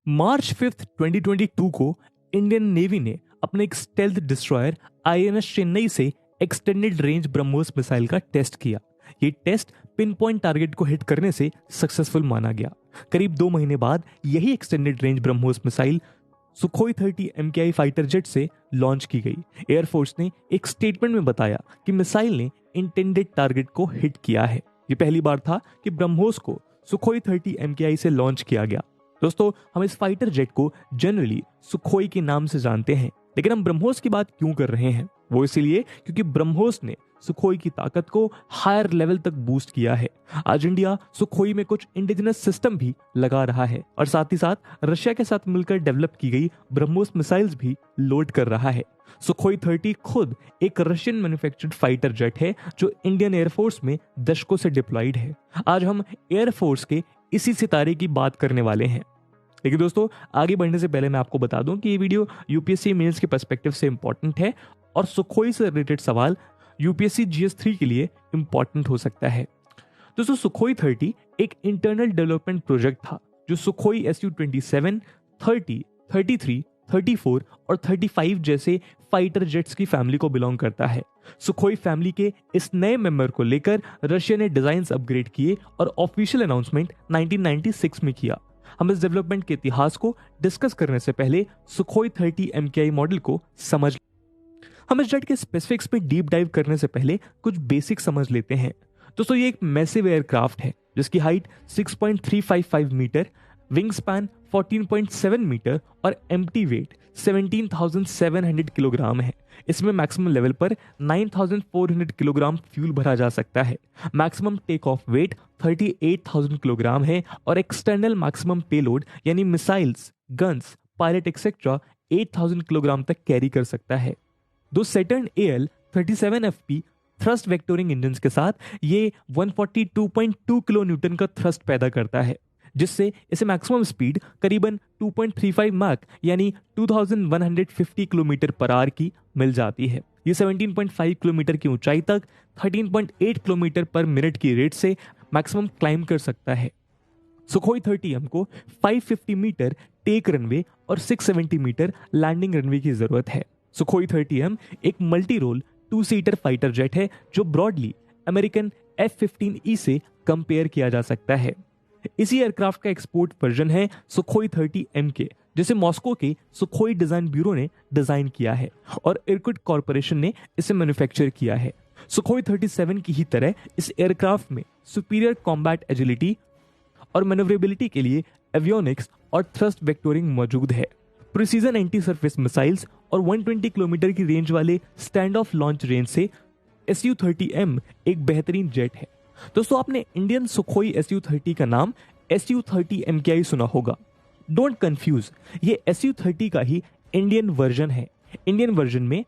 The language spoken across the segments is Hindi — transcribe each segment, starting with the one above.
मार्च 5, 2022 को इंडियन नेवी ने अपने एक स्टेल्थ डिस्ट्रॉयर आईएनएस चेन्नई से एक्सटेंडेड रेंज ब्रह्मोस मिसाइल का टेस्ट किया। ये टेस्ट पिन पॉइंट टारगेट को हिट करने से सक्सेसफुल माना गया। करीब 2 महीने बाद यही extended range BrahMos missile Sukhoi 30 MKI fighter jet से लॉन्च की गई। एयरफोर्स ने एक स्टेटमेंट में बताया कि मिसाइल ने इंटेंडेड टारगेट को हिट किया है। ये पहली बार था कि ब्रह्मोस को सुखोई 30 MKI से लॉन्च किया गया। दोस्तों, हम इस फाइटर जेट को जनरली सुखोई के नाम से जानते हैं, लेकिन हम ब्रह्मोस की बात क्यों कर रहे हैं? वो इसलिए क्योंकि ब्रह्मोस ने सुखोई की ताकत को हायर लेवल तक बूस्ट किया है। आज इंडिया सुखोई में कुछ इंडिजिनस सिस्टम भी लगा रहा है और साथ ही साथ रशिया के साथ मिलकर डेवलप की गई ब्रह्मोस मिसाइल्स भी लोड कर रहा है। सुखोई 30 खुद एक रशियन मैन्युफैक्चर्ड फाइटर जेट है जो इंडियन एयरफोर्स में दशकों से डिप्लॉयड है। आज हम एयरफोर्स के इसी सितारे की बात करने वाले हैं। लेकिन दोस्तों, आगे बढ़ने से पहले मैं आपको बता दूं कि ये वीडियो यूपीएससी मेंस के पर्सपेक्टिव से इंपॉर्टेंट है और सुखोई से रिलेटेड सवाल यूपीएससी GS3 के लिए इंपॉर्टेंट हो सकता है। दोस्तों, सुखोई 30 एक इंटरनल डेवलपमेंट प्रोजेक्ट था जो सुखोई Su-27, 30, 33, 34 और 35 जैसे फाइटर जेट्स की फैमिली को बिलोंग करता है। सुखोई फैमिली के इस नए मेंबर को लेकर रशिया ने डिजाइन अपग्रेड किए और ऑफिशियल अनाउंसमेंट 1996 में किया। हम इस डेवलपमेंट के इतिहास को डिस्कस करने से पहले सुखोई 30 MKI मॉडल को समझ। हम इस जेट के स्पेसिफिक्स में डीप डाइव करने से पहले कुछ बेसिक समझ लेते हैं। दोस्तों, ये एक मैसिव एयरक्राफ्ट है जिसकी height 6.355 metre, wing span 14.7 metre और एम्प्टी वेट 17,700 किलोग्राम है। इसमें मैक्सिमम लेवल पर 9,400 किलोग्राम फ्यूल भरा जा सकता है। Maximum take off weight 38,000 kilogram है और एक्सटर्नल मैक्सिमम पेलोड यानी missiles, guns, pilot etcetera 8,000 kilogram तक कैरी कर सकता है। दो सैटर्न AL-37FP थ्रस्ट वेक्टोरिंग इंजन के साथ ये 142.2 किलो न्यूटन का थ्रस्ट पैदा करता है, जिससे इसे मैक्सिमम स्पीड करीबन 2.35 माक यानी 2150 किलोमीटर पर आवर की मिल जाती है। ये 17.5 किलोमीटर की ऊंचाई तक 13.8 किलोमीटर पर मिनट की रेट से मैक्सिमम क्लाइंब कर सकता है। सुखोई 30M को 550 मीटर टेक रनवे और 670 मीटर लैंडिंग रनवे की जरूरत है। सुखोई 30M एक मल्टी रोल 2-सीटर फाइटर जेट है जो ब्रॉडली अमेरिकन F-15E से कंपेयर किया जा सकता है। इसी एयरक्राफ्ट का एक्सपोर्ट वर्जन है सुखोई 30MK, जिसे मॉस्को के सुखोई डिजाइन ब्यूरो ने डिजाइन किया है और इरकुट कॉर्पोरेशन ने इसे मैन्युफैक्चर किया है। सुखोई 37 की ही तरह इस एयरक्राफ्ट में सुपीरियर कॉम्बैट एजिलिटी और मैन्युवरेबिलिटी के लिए एवियोनिक्स और थ्रस्ट वेक्टोरिंग मौजूद है। प्रिसीजन एंटी सरफेस मिसाइल्स और 120 किलोमीटर की रेंज वाले स्टैंड ऑफ लॉन्च रेंज से Su-30M एक बेहतरीन जेट है। दोस्तों, आपने इंडियन सुखोई Su-30 का नाम Su-30 MKI सुना होगा। डोंट कंफ्यूज, ये Su-30 का ही इंडियन वर्जन है। इंडियन वर्जन में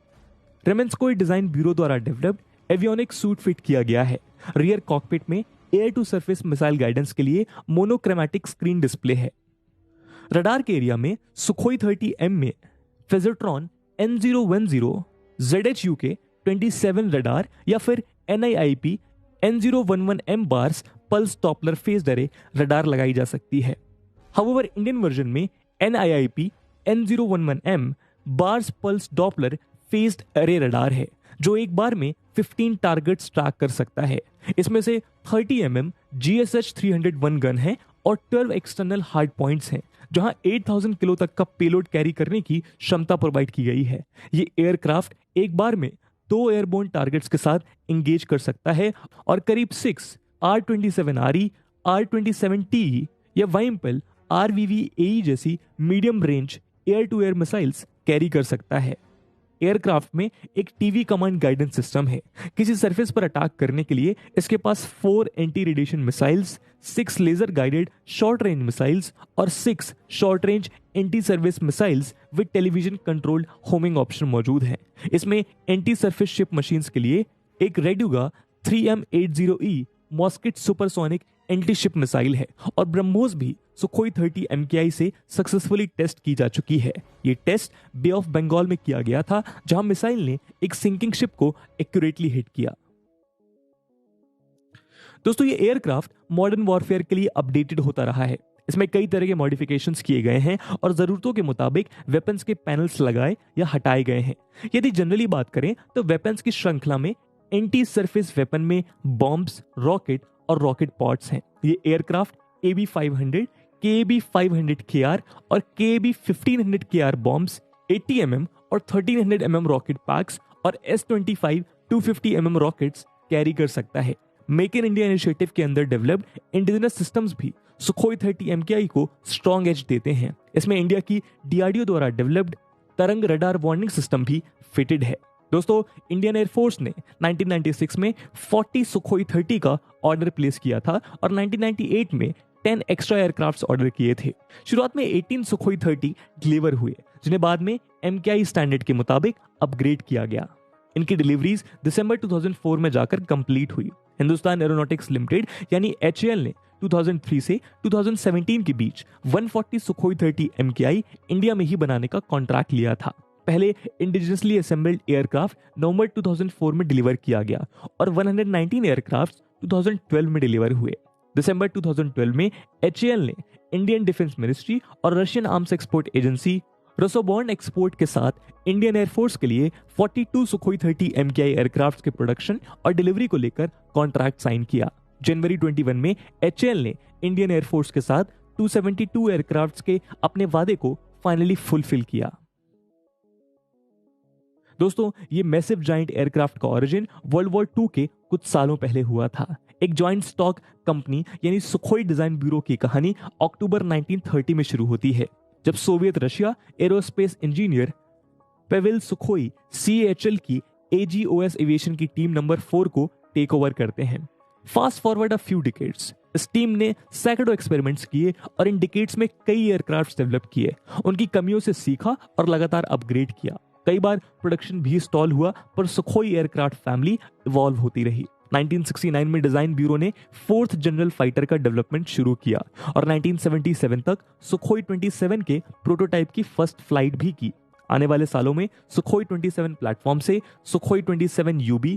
रेमेंस्कोई डिजाइन ब्यूरो द्वारा डेवलप्ड एवियोनिक सूट फिट किया गया है। रियर कॉकपिट में air to surface missile guidance के लिए मोनोक्रोमैटिक स्क्रीन डिस्प्ले है। रडार के एरिया में सुखोई 30M में फेजोट्रॉन N010 ZHUK 27 रडार या फिर NIIP N011M bars pulse Doppler phased अरे रडार लगाई जा सकती है। हाउएवर इंडियन वर्जन में NIIP N011M bars pulse Doppler phased अरे रडार है जो एक बार में 15 टारगेट्स ट्रैक कर सकता है। इसमें से 30 mm GSH-301 गन है और 12 एक्सटर्नल हार्ड पॉइंट्स हैं जहां 8,000 किलो तक का पेलोड कैरी करने की क्षमता प्रोवाइड की गई है। ये एयरक्राफ्ट एक बार में 2 एयरबोर्न टारगेट्स के साथ एंगेज कर सकता है और करीब 6 R-27RE, R-27TE या वाइम्पल RVV-AE जैसी medium range air to air missiles carry कर सकता है। एयरक्राफ्ट में एक टीवी कमांड गाइडेंस सिस्टम है। किसी सरफेस पर अटैक करने के लिए इसके पास 4 anti radiation missiles, 6 laser guided short range missiles और 6 short range anti service missiles with television controlled homing option मौजूद है। इसमें एंटी सरफेस शिप मशीन्स के लिए एक Raduga 3M80E Moskit supersonic anti ship missile है और ब्रह्मोस भी सुखोई 30 MKI से सक्सेसफुली टेस्ट की जा चुकी है। ये टेस्ट बे ऑफ बंगाल में किया गया था जहां मिसाइल ने एक सिंकिंग शिप को एक्यूरेटली हिट किया। दोस्तों, ये एयरक्राफ्ट मॉडर्न वॉरफेयर के लिए अपडेटेड होता रहा है। इसमें कई तरह के मॉडिफिकेशंस किए गए हैं और जरूरतों के मुताबिक वेपन्स के पैनल्स लगाए या हटाए गए हैं। यदि जनरली बात करें तो वेपन्स की श्रृंखला में एंटी सरफेस वेपन में बॉम्ब्स, रॉकेट और रॉकेट पॉड्स हैं। ये एयरक्राफ्ट AB500, KAB500KR और KAB1500KR बॉम्ब्स, 80 mm और 1300 mm रॉकेट पैक्स और S-25 250 mm रॉकेट्स कैरी कर सकता है। मेक इन इंडिया इनिशिएटिव के अंदर डेवलप्ड इंडिजिनस सिस्टम्स भी सुखोई 30 MKI को स्ट्रॉन्ग एज देते हैं। इसमें इंडिया की DRDO द्वारा डेवलप्ड तरंग रडार वार्निंग सिस्टम भी फिटेड है। दोस्तों, इंडियन एयरफोर्स ने 1996 में 40 सुखोई 30 का ऑर्डर प्लेस किया था और 1998 में 10 एक्स्ट्रा एयरक्राफ्ट्स ऑर्डर किए थे। शुरुआत में 18 सुखोई 30 डिलीवर हुए, जिन्हें बाद में MKI स्टैंडर्ड के मुताबिक अपग्रेड किया गया। इनकी डिलीवरीज दिसंबर 2004 में जाकर कंप्लीट हुई। हिंदुस्तान एरोनॉटिक्स लिमिटेड यानी HAL ने 2003 से 2017 के बीच 140 सुखोई 30 MKI इंडिया में ही बनाने का कॉन्ट्रैक्ट लिया था। पहले इंडिजिनसली असेंबल्ड एयरक्राफ्ट नवंबर 2004 में डिलीवर किया गया और 119 एयरक्राफ्ट 2012 में डिलीवर हुए। दिसंबर 2012 में HAL ने इंडियन डिफेंस मिनिस्ट्री और Russian arms export agency Rosoboronexport के साथ इंडियन एयरफोर्स के लिए 42 सुखोई 30 MKI एयरक्राफ्ट के प्रोडक्शन और डिलीवरी को लेकर कॉन्ट्रैक्ट साइन किया। जनवरी 21 में HAL ने इंडियन एयरफोर्स के साथ 272 एयरक्राफ्ट के अपने वादे को फाइनली फुलफिल किया। दोस्तों, ये मैसिव जायंट एयरक्राफ्ट का ओरिजिन वर्ल्ड वॉर 2 के कुछ सालों पहले हुआ था। एक जॉइंट स्टॉक कंपनी यानी सुखोई डिजाइन ब्यूरो की कहानी अक्टूबर 1930 में शुरू होती है, जब Soviet Russia aerospace engineer Pavel Sukhoi CHL की AGOS एविएशन की टीम नंबर 4 को टेक ओवर करते हैं। Fast forward a few decades, इस टीम ने सैकड़ों एक्सपेरिमेंट्स किए और इन डिकेड्स में कई एयरक्राफ्ट डेवलप किए, उनकी कमियों से सीखा और लगातार अपग्रेड किया। कई बार प्रोडक्शन भी स्टॉल हुआ, पर सुखोई एयरक्राफ्ट फैमिली इवॉल्व होती रही। 1969 में डिजाइन ब्यूरो ने 4th जनरल फाइटर का डेवलपमेंट शुरू किया और 1977 तक सुखोई 27 के प्रोटोटाइप की फर्स्ट फ्लाइट भी की। आने वाले सालों में सुखोई 27 प्लेटफॉर्म से Sukhoi 27 UB,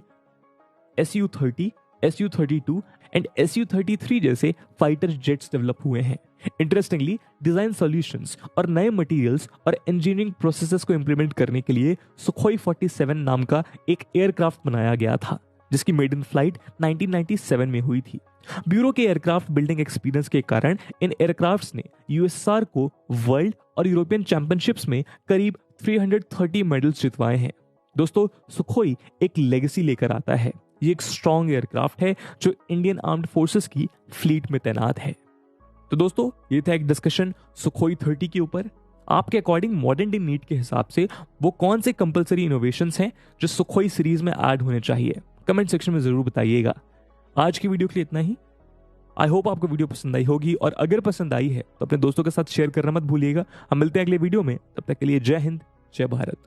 Su-30, Su-32 and Su-33 जैसे फाइटर जेट्स डेवलप हुए हैं। इंटरेस्टिंगली, डिजाइन सॉल्यूशंस और नए मटेरियल्स और इंजीनियरिंग प्रोसेसेस को इंप्लीमेंट करने के लिए सुखोई 47 नाम का एक एयरक्राफ्ट बनाया गया था, जिसकी मेडन फ्लाइट 1997 में हुई थी। ब्यूरो के एयरक्राफ्ट बिल्डिंग एक्सपीरियंस के कारण इन एयरक्राफ्ट्स ने USSR को वर्ल्ड और यूरोपियन चैंपियनशिप्स में करीब 330 मेडल्स जितवाए हैं। दोस्तों, सुखोई एक लेगेसी लेकर आता है। ये एक स्ट्रॉन्ग एयरक्राफ्ट है जो इंडियन आर्म्ड फोर्सेस की फ्लीट में तैनात है। तो दोस्तों, ये था एक डिस्कशन सुखोई 30 के ऊपर। आपके अकॉर्डिंग मॉडर्न डे नीड के हिसाब से वो कौन से कंपलसरी इनोवेशंस हैं जो सुखोई सीरीज में ऐड होने चाहिए, कमेंट सेक्शन में जरूर बताइएगा। आज की वीडियो के लिए इतना ही। आई होप आपको वीडियो पसंद आई होगी, और अगर पसंद आई है तो अपने दोस्तों के साथ शेयर करना मत भूलिएगा। हम मिलते हैं अगले वीडियो में, तब तक के लिए जय हिंद, जय भारत।